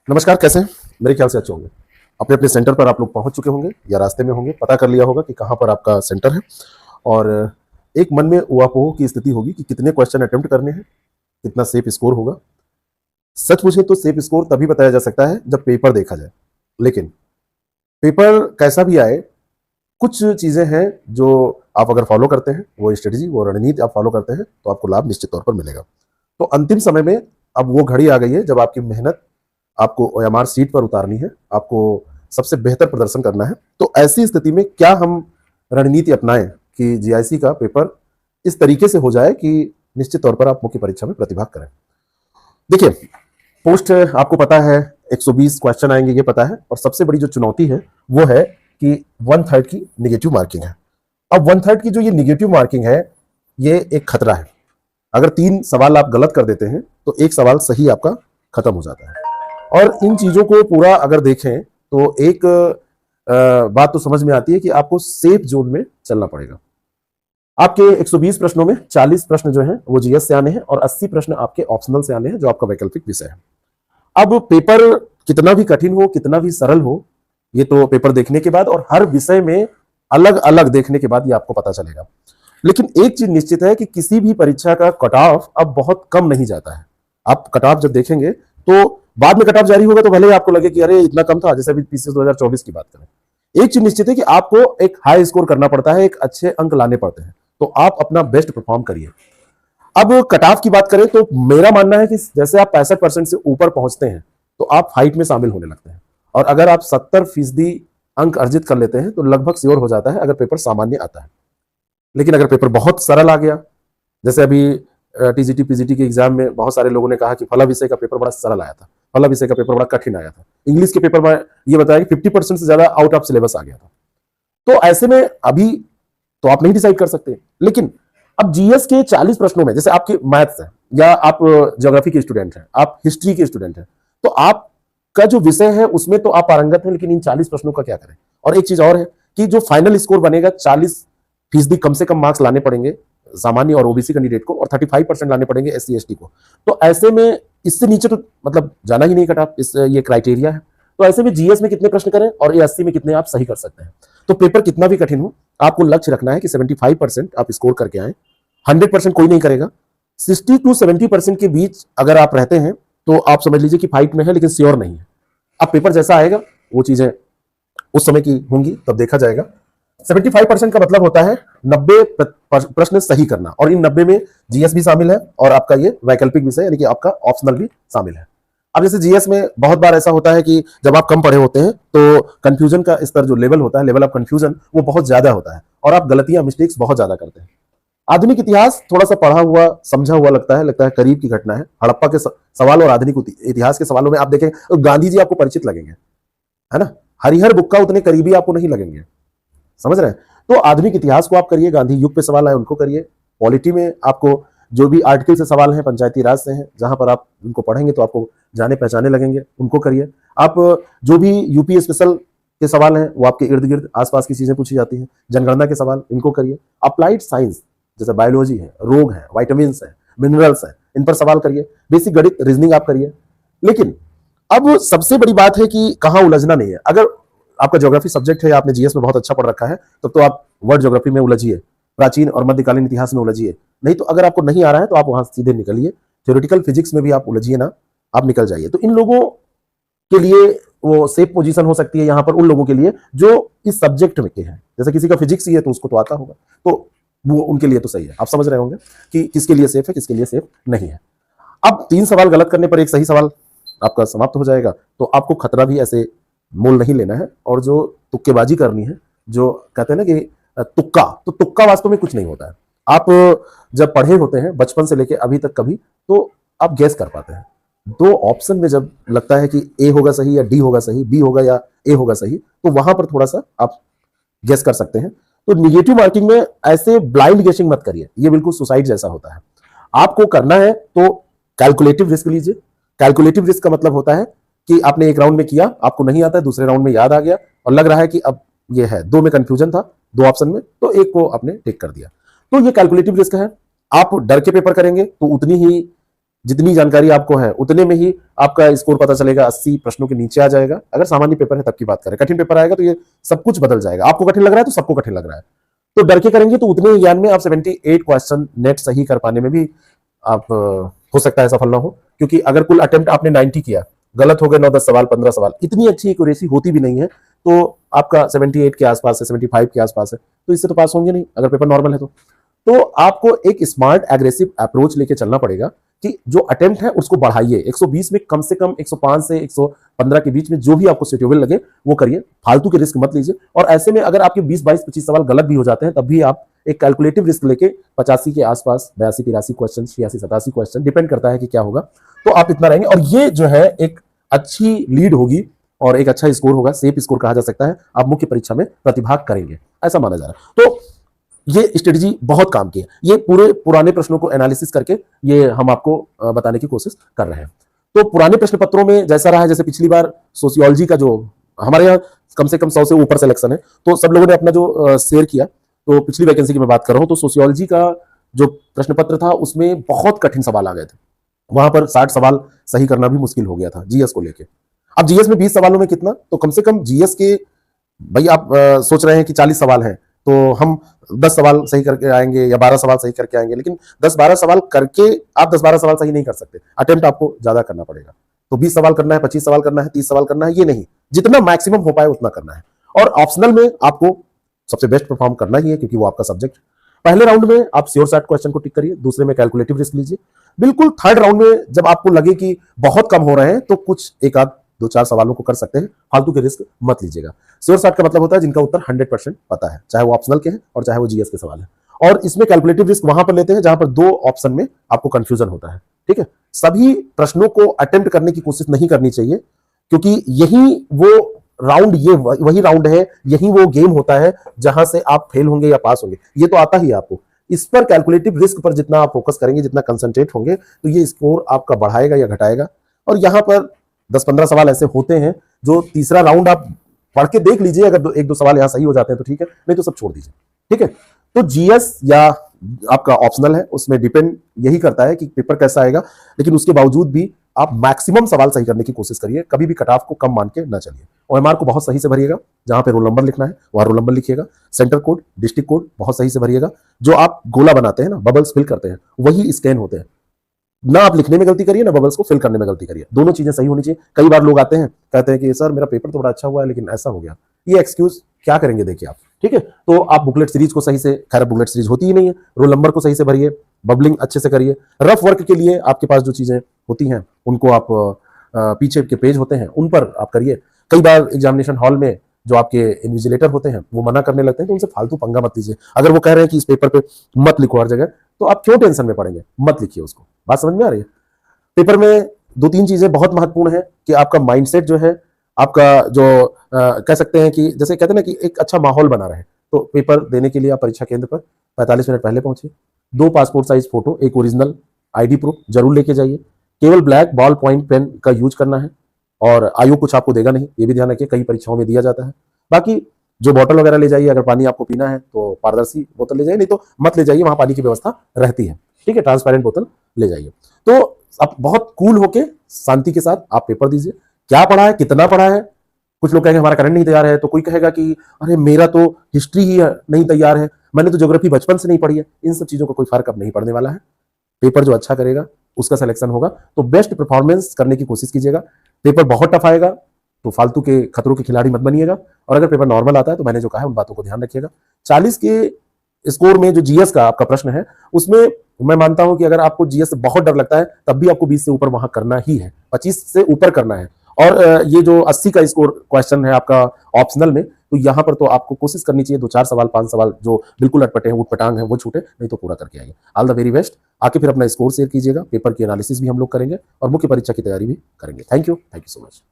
नमस्कार, कैसे हैं? मेरे ख्याल से अच्छे होंगे। अपने अपने सेंटर पर आप लोग पहुंच चुके होंगे या रास्ते में होंगे, पता कर लिया होगा कि कहाँ पर आपका सेंटर है। और एक मन में ऊहापोह की स्थिति होगी कि कितने क्वेश्चन अटेम्प्ट करने हैं, कितना सेफ स्कोर होगा। सच पूछे तो सेफ स्कोर तभी बताया जा सकता है जब पेपर देखा जाए। लेकिन पेपर कैसा भी आए, कुछ चीजें हैं जो आप अगर फॉलो करते हैं, वो स्ट्रेटेजी, वो रणनीति आप फॉलो करते हैं, तो आपको लाभ निश्चित तौर पर मिलेगा। तो अंतिम समय में अब वो घड़ी आ गई है जब आपकी मेहनत आपको ओएमआर सीट पर उतारनी है, आपको सबसे बेहतर प्रदर्शन करना है। तो ऐसी स्थिति में क्या हम रणनीति अपनाएं कि जीआईसी का पेपर इस तरीके से हो जाए कि निश्चित तौर पर आप मुख्य परीक्षा में प्रतिभाग करें। देखिए, पोस्ट आपको पता है 120 क्वेश्चन आएंगे, ये पता है। और सबसे बड़ी जो चुनौती है वो है कि 1/3 की निगेटिव मार्किंग है। अब 1/3 की जो ये निगेटिव मार्किंग है, ये एक खतरा है। अगर 3 सवाल आप गलत कर देते हैं तो एक सवाल सही आपका खत्म हो जाता है। और इन चीजों को पूरा अगर देखें तो एक बात तो समझ में आती है कि आपको सेफ जोन में चलना पड़ेगा। आपके 120 प्रश्नों में 40 प्रश्न जो हैं वो जीएस से आने हैं और 80 प्रश्न आपके ऑप्शनल से आने हैं, जो आपका वैकल्पिक विषय है। अब पेपर कितना भी कठिन हो, कितना भी सरल हो, ये तो पेपर देखने के बाद और हर विषय में अलग अलग देखने के बाद ये आपको पता चलेगा। लेकिन एक चीज निश्चित है कि किसी भी परीक्षा का कट ऑफ अब बहुत कम नहीं जाता है। आप कट ऑफ जब देखेंगे तो बाद में कट ऑफ जारी होगा तो भले ही आपको लगे कि अरे इतना कम था, जैसे अभी पीसीएस 2024 की बात करें। एक चीज निश्चित है कि आपको एक हाई स्कोर करना पड़ता है, एक अच्छे अंक लाने पड़ते हैं, तो आप अपना बेस्ट परफॉर्म करिए। अब कट ऑफ की बात करें तो मेरा मानना है कि जैसे आप 65% से ऊपर पहुंचते हैं तो आप फाइट में शामिल होने लगते हैं। और अगर आप 70% अंक अर्जित कर लेते हैं तो लगभग श्योर हो जाता है अगर पेपर सामान्य आता है। लेकिन अगर पेपर बहुत सरल आ गया, जैसे अभी टीजीटी पीजीटी के एग्जाम में बहुत सारे लोगों ने कहा कि फला विषय का पेपर बड़ा सरल आया था, फला विषय का पेपर बड़ा कठिन आया था, इंग्लिश के पेपर में ये बताया कि 50% से ज्यादा आउट ऑफ सिलेबस आ गया था। तो ऐसे में अभी तो आप नहीं डिसाइड कर सकते। लेकिन अब जीएस के 40 प्रश्नों में, जैसे आपके मैथ्स है या आप ज्योग्राफी के स्टूडेंट हैं, आप हिस्ट्री के स्टूडेंट हैं, तो आपका जो विषय है उसमें तो आप पारंगत हैं, लेकिन इन 40 प्रश्नों का क्या करें। और एक चीज और है कि जो फाइनल स्कोर बनेगा, 40% कम से कम मार्क्स लाने पड़ेंगे सामान्य और ओबीसी कैंडिडेट को, और 35% लाने पड़ेंगे एससी एसटी को। तो ऐसे में इससे नीचे तो मतलब जाना ही नहीं कटा, इस ये क्राइटेरिया है। तो ऐसे में जीएस में कितने प्रश्न करें और एएससी में कितने आप सही कर सकते हैं। तो पेपर कितना भी कठिन हो, आपको लक्ष्य रखना है कि 75% आप स्कोर करके आए। 100% कोई नहीं करेगा। 60 to 70% के बीच अगर आप रहते हैं तो आप समझ लीजिए कि फाइट में है, लेकिन श्योर नहीं है। अब पेपर जैसा आएगा वो चीजें उस समय की होंगी, तब देखा जाएगा। 75% का मतलब होता है 90 प्रश्न सही करना, और इन 90 में जीएस भी शामिल है और आपका ये वैकल्पिक विषय यानी कि आपका ऑप्शनल भी शामिल है। अब जैसे जीएस में बहुत बार ऐसा होता है कि जब आप कम पढ़े होते हैं तो कंफ्यूजन का स्तर, जो लेवल होता है, लेवल ऑफ कंफ्यूजन, वो बहुत ज्यादा होता है और आप गलतियां, मिस्टेक्स बहुत ज्यादा करते हैं। आधुनिक इतिहास थोड़ा सा पढ़ा हुआ, समझा हुआ लगता है करीब की घटना है। हड़प्पा के सवाल और आधुनिक इतिहास के सवालों में आप देखें तो गांधी जी आपको परिचित लगेंगे, है ना। हरिहर बुक्का उतने करीबी आपको नहीं लगेंगे, समझ रहे हैं। तो आधुनिक इतिहास को आप करिए, गांधी युग पे सवाल आए उनको करिए। पॉलिटी में आपको जो भी आर्टिकल से सवाल हैं, पंचायती राज से हैं, जहां पर आप उनको पढ़ेंगे तो आपको जाने पहचाने लगेंगे, उनको करिए। आप जो भी यूपी स्पेशल के सवाल हैं वो आपके इर्द गिर्द आसपास की चीजें पूछी जाती हैं, जनगणना के सवाल, इनको करिए। अप्लाइड साइंस जैसे बायोलॉजी है, रोग है, वाइटामिन है, मिनरल्स है, इन पर सवाल करिए। बेसिक गणित, रीजनिंग आप करिए। लेकिन अब सबसे बड़ी बात है कि कहां उलझना नहीं है। अगर आपका ज्योग्राफी सब्जेक्ट है या आपने जीएस में बहुत अच्छा पढ़ रखा है, तब तो आप वर्ल्ड ज्योग्राफी में उलझिए, प्राचीन और मध्यकालीन इतिहास में उलझिए। नहीं तो अगर आपको नहीं आ रहा है तो आप वहां सीधे निकलिए। थ्योरेटिकल फिजिक्स में भी आप उलझिए ना, आप निकल जाइए। तो इन लोगों के लिए वो सेफ पोजीशन हो सकती है यहाँ पर, उन लोगों के लिए जो इस सब्जेक्ट में के हैं। जैसे किसी का फिजिक्स ही है तो उसको तो आता होगा, तो वो उनके लिए तो सही है। आप समझ रहे होंगे कि किसके लिए सेफ है, किसके लिए सेफ नहीं है। अब 3 सवाल गलत करने पर एक सही सवाल आपका समाप्त हो जाएगा, तो आपको खतरा भी ऐसे मोल नहीं लेना है। और जो तुक्केबाजी करनी है, जो कहते हैं ना कि तुक्का, तो तुक्का वास्तव में कुछ नहीं होता है। आप जब पढ़े होते हैं बचपन से लेके अभी तक कभी, तो आप गैस कर पाते हैं। 2 ऑप्शन में जब लगता है कि ए होगा सही या डी होगा सही, बी होगा या ए होगा सही, तो वहां पर थोड़ा सा आप गैस कर सकते हैं। तो निगेटिव मार्किंग में ऐसे ब्लाइंड गेसिंग मत करिए, ये बिल्कुल सुसाइड जैसा होता है। आपको करना है तो कैलकुलेटिव रिस्क लीजिए। कैलकुलेटिव रिस्क का मतलब होता है कि आपने एक राउंड में किया, आपको नहीं आता है, दूसरे राउंड में याद आ गया और लग रहा है कि अब ये है, 2 में कंफ्यूजन था, 2 ऑप्शन में, तो एक को आपने टिक कर दिया। तो ये कैलकुलेटिव रिस्क है। आप डर के पेपर करेंगे तो उतनी ही जितनी जानकारी आपको है उतने में ही आपका स्कोर पता चलेगा, 80 प्रश्नों के नीचे आ जाएगा। अगर सामान्य पेपर है तब की बात करें, कठिन पेपर आएगा तो ये सब कुछ बदल जाएगा। आपको कठिन लग रहा है तो सबको कठिन लग रहा है, तो डर के करेंगे तो उतने ज्ञान में आप 78 क्वेश्चन नेट सही कर पाने में भी आप हो सकता है सफल ना हो, क्योंकि अगर कुल अटेम्प्ट आपने 90 किया, गलत हो गए 9-10 सवाल, 15 सवाल, इतनी अच्छी एक्यूरेसी होती भी नहीं है, तो आपका 78 के आसपास है, 75 के आसपास है, तो इससे तो पास होंगे नहीं अगर पेपर नॉर्मल है तो आपको एक स्मार्ट एग्रेसिव अप्रोच लेके चलना पड़ेगा कि जो अटेम्प्ट है उसको बढ़ाइए। 120 में कम से कम 105 से 115 के बीच में जो भी आपको सुटेबल लगे वो करिए, फालतू के रिस्क मत लीजिए। और ऐसे में अगर आपके 20, 22, 25 सवाल गलत भी हो जाते हैं तब भी आप एक कैलकुलेटिव रिस्क लेके 85 के आसपास, 82, 83 क्वेश्चन, 86, 87 क्वेश्चन, डिपेंड करता है कि क्या होगा, तो आप इतना रहेंगे। और ये जो है एक अच्छी लीड होगी और एक अच्छा स्कोर होगा, सेफ स्कोर कहा जा सकता है, आप मुख्य परीक्षा में प्रतिभाग करेंगे, ऐसा माना जा रहा है। तो ये स्ट्रेटजी बहुत काम की है। ये पूरे पुराने प्रश्नों को एनालिसिस करके ये हम आपको बताने की कोशिश कर रहे हैं। तो पुराने प्रश्न पत्रों में जैसा रहा है, जैसे पिछली बार सोशियोलॉजी का जो हमारे यहाँ कम से कम 100 से ऊपर सिलेक्शन है, तो सब लोगों ने अपना जो शेयर किया, तो पिछली वैकेंसी की मैं बात कर रहा हूं, तो सोशियोलॉजी का जो प्रश्न पत्र था उसमें बहुत कठिन सवाल आ गए थे। वहां पर 60 सवाल सही करना भी मुश्किल हो गया था जीएस को लेके। अब जीएस में 20 सवालों में कितना, तो कम से कम जीएस के भाई आप सोच रहे हैं कि 40 सवाल हैं तो हम 10 सवाल सही करके आएंगे या 12 सवाल सही करके आएंगे, लेकिन 10-12 सवाल करके आप 10-12 सवाल सही नहीं कर सकते, अटेम्प्ट आपको ज्यादा करना पड़ेगा। तो 20 सवाल करना है, 25 सवाल करना है, 30 सवाल करना है, ये नहीं, जितना मैक्सिमम हो पाए उतना करना है। और ऑप्शनल में आपको सबसे बेस्ट परफॉर्म करना ही है क्योंकि वो आपका सब्जेक्ट। पहले राउंड में आप श्योर शॉर्ट क्वेश्चन को टिक करिए, दूसरे में कैलकुलेटिव रिस्क लीजिए। बिल्कुल थर्ड राउंड में जब आपको लगे कि बहुत कम हो रहे हैं तो कुछ एक आध 2-4 सवालों को कर सकते हैं, फालतू के रिस्क मत लीजिएगा। श्योर शॉट का मतलब होता है जिनका उत्तर 100% पता है, चाहे वो ऑप्शनल के हैं और चाहे वो जीएस के सवाल है। और इसमें कैलकुलेटिव रिस्क वहां पर लेते हैं जहां पर 2 ऑप्शन में आपको कंफ्यूजन होता है। ठीक है, सभी प्रश्नों को अटेम्प्ट करने की कोशिश नहीं करनी चाहिए, क्योंकि यही वो राउंड, ये वही राउंड है, यही वो गेम होता है जहां से आप फेल होंगे या पास होंगे, ये तो आता ही है आपको। इस पर कैलकुलेटिव रिस्क पर जितना आप फोकस करेंगे, जितना कंसंट्रेट होंगे, तो ये स्कोर आपका बढ़ाएगा या घटाएगा। और यहां पर 10-15 सवाल ऐसे होते हैं जो तीसरा राउंड आप पढ़ के देख लीजिए, अगर 1-2 सवाल यहां सही हो जाते हैं तो ठीक है, नहीं तो सब छोड़ दीजिए। ठीक है, तो जीएस या आपका ऑप्शनल है उसमें डिपेंड यही करता है कि पेपर कैसा आएगा, लेकिन उसके बावजूद भी आप मैक्सिमम सवाल सही करने की कोशिश करिए, कभी भी कट ऑफ को कम मान के ना चलिए। ओएमआर को बहुत सही से भरिएगा, जहां पे रोल नंबर लिखना है वहां रोल नंबर लिखिएगा। सेंटर कोड, डिस्ट्रिक्ट कोड बहुत सही से भरिएगा। जो आप गोला बनाते हैं ना, बबल्स फिल करते हैं, वही स्कैन होते हैं। ना आप लिखने में गलती करिए, ना बबल्स को फिल करने में गलती करिए, दोनों चीजें सही होनी चाहिए। कई बार लोग आते हैं कहते हैं कि सर मेरा पेपर तो बड़ा अच्छा हुआ है लेकिन ऐसा हो गया, ये एक्सक्यूज क्या करेंगे देखिए आप। ठीक है, तो आप बुकलेट सीरीज को सही से, खैर बुकलेट सीरीज होती ही नहीं है, रोल नंबर को सही से भरिए, बबलिंग अच्छे से करिए। रफ वर्क के लिए आपके पास जो चीजें होती हैं उनको आप पीछे के पेज होते हैं उन पर आप करिए। कई बार एग्जामिनेशन हॉल में जो आपके इन्विजिलेटर होते हैं वो मना करने लगते हैं, तो उनसे फालतू पंगा मत लीजिए। अगर वो कह रहे हैं कि इस पेपर पे मत लिखो हर जगह, तो आप क्यों टेंशन में पड़ेंगे, मत लिखिए उसको। बात समझ में आ रही है? पेपर में 2-3 चीजें बहुत महत्वपूर्ण है कि आपका माइंडसेट जो है, आपका जो कह सकते हैं कि जैसे कहते हैं ना कि एक अच्छा माहौल बना रहे, तो पेपर देने के लिए आप परीक्षा केंद्र पर 45 मिनट पहले पहुंचिए। 2 पासपोर्ट साइज फोटो, एक ओरिजिनल आईडी प्रूफ जरूर लेके जाइए। केवल ब्लैक बॉल पॉइंट पेन का यूज करना है, और आयोग कुछ आपको देगा नहीं, ये भी ध्यान रखिए, कई परीक्षाओं में दिया जाता है। बाकी जो बोतल वगैरह ले जाइए, अगर पानी आपको पीना है तो पारदर्शी बोतल ले जाइए, नहीं तो मत ले जाइए, वहां पानी की व्यवस्था रहती है। ठीक है, ट्रांसपेरेंट बोतल ले जाइए। तो आप बहुत कूल होके शांति के साथ आप पेपर दीजिए। क्या पढ़ा है, कितना पढ़ा है, कुछ लोग कहेंगे हमारा करंट नहीं तैयार है, तो कोई कहेगा कि अरे मेरा तो हिस्ट्री ही नहीं तैयार है, मैंने तो ज्योग्राफी बचपन से नहीं पढ़ी है। इन सब चीजों का कोई फर्क अब नहीं पड़ने वाला है। पेपर जो अच्छा करेगा उसका सिलेक्शन होगा, तो बेस्ट परफॉर्मेंस करने की कोशिश कीजिएगा। पेपर बहुत टफ आएगा तो फालतू के खतरों के खिलाड़ी मत बनिएगा, और अगर पेपर नॉर्मल आता है तो मैंने जो कहा है उन बातों को ध्यान रखिएगा। 40 के स्कोर में जो जीएस का आपका प्रश्न है, उसमें मैं मानता हूं कि अगर आपको जीएस से बहुत डर लगता है तब भी आपको 20 से ऊपर वहां करना ही है, 25 से ऊपर करना है। और ये जो 80 का स्कोर क्वेश्चन है आपका ऑप्शनल में, तो यहां पर तो आपको कोशिश करनी चाहिए 2-4 सवाल, 5 सवाल जो बिल्कुल अटपटे हैं, उटपटांग है, वो छूटे, नहीं तो पूरा करके आइए। All the very best. आके फिर अपना स्कोर शेयर कीजिएगा, पेपर की एनालिसिस भी हम लोग करेंगे और मुख्य परीक्षा की तैयारी भी करेंगे। Thank you so much.